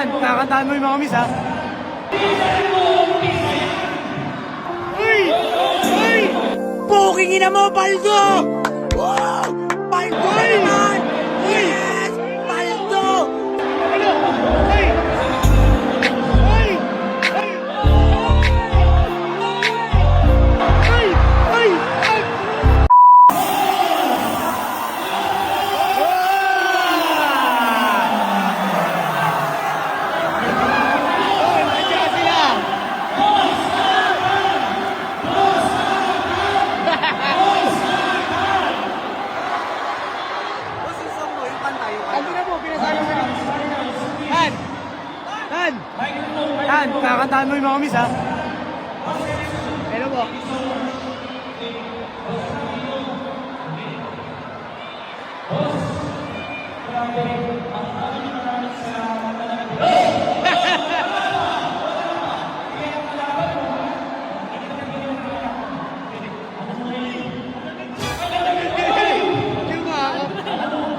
Yan, kakantahan mo yung mga miss, ha? Uy! Uy! Puking ina mo, Paldo! Wow! Paldo naman! Yes! Paldo! Ano? Uy! Uy! Uy! Uy! Uy! Nandiyan sila! Ano na po, pinasalo ko na. Han! Han! Han, kakantahan mo yung mga miss, ha? Hello po. Yung mga ako.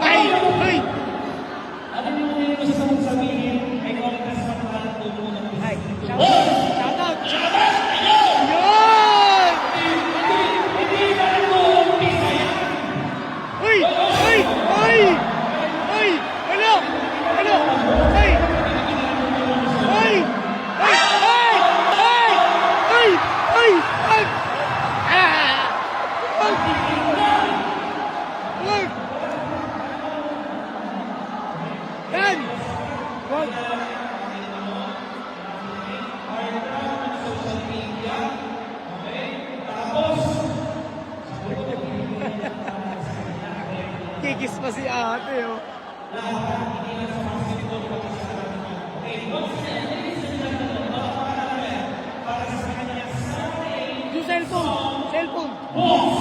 Ay! Ay! Ay! Shout out! Shout out! Yun! Uy! Uy! Uy! Uy! Ano? Ano? Uy! Uy! Uy! Uy! Uy! Uy! Uy! Uy! Ah! Uy! Uy! Yan! Wag! Kikis pa si ate, oh. Yung cellphone! Cellphone! Oy!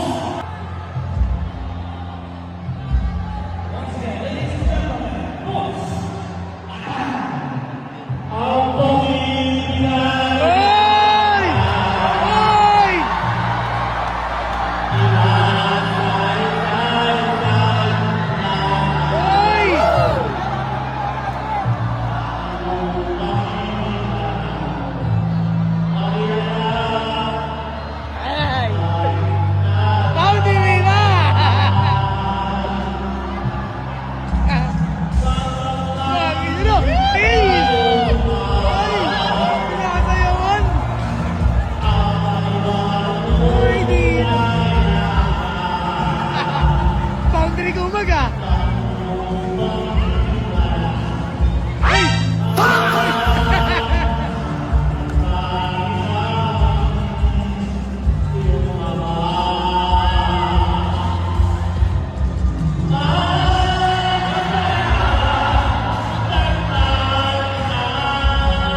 Oy! Oy! Ay! Pauti Viva! Grabe yun, oh! Hey! Ay! Pinasayawan! Uy, di na! Boundary ko umaga! Ay!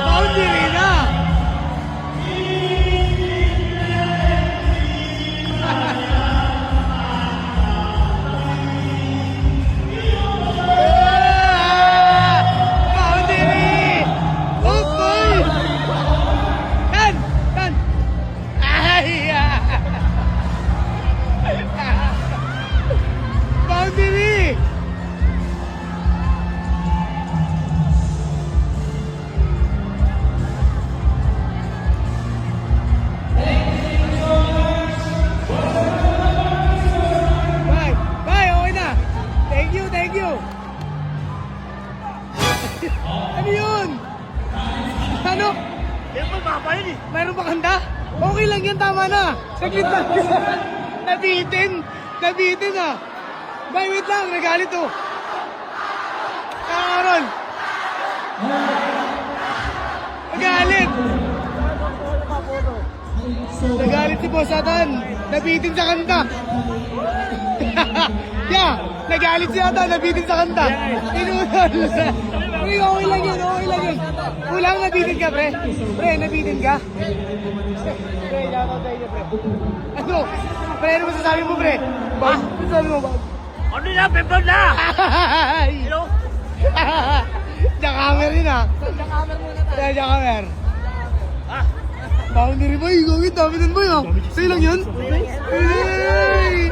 Boundary na! Boundary! Oy! Yan! Yan! Ay! Boundary! Bye! Bye! Okay na! Thank you! Thank you! Ano yun? Ano? Yan pa baba yun eh. Mayroon ba kanta? Okay lang yan, tama na. Saglit lang. Nabitin. Nabitin ah. Bay, wait lang. Nagalit to. Aaron. Nagalit. Nagalit si Boss Atan. Nabitin sa kanta. Yeah. Nagalit si Atan. Nabitin sa kanta. Inunod. Uy, okay lang yun. Okay lang yun. Kulang nabitin ka, pre. Pre, nabitin ka. Pre, shoutout sa inyo, pre. Ano? Pre, ano masasabi mo, pre? Ba? Ano sabi mo ba? Ano na, pepon na! Hello? Jackamer yun ah. Jackamer muna tayo. Jackamer. Ah, Boundary boy, gawin. Dami nun boy ah. Sa'yo lang yun? Hey!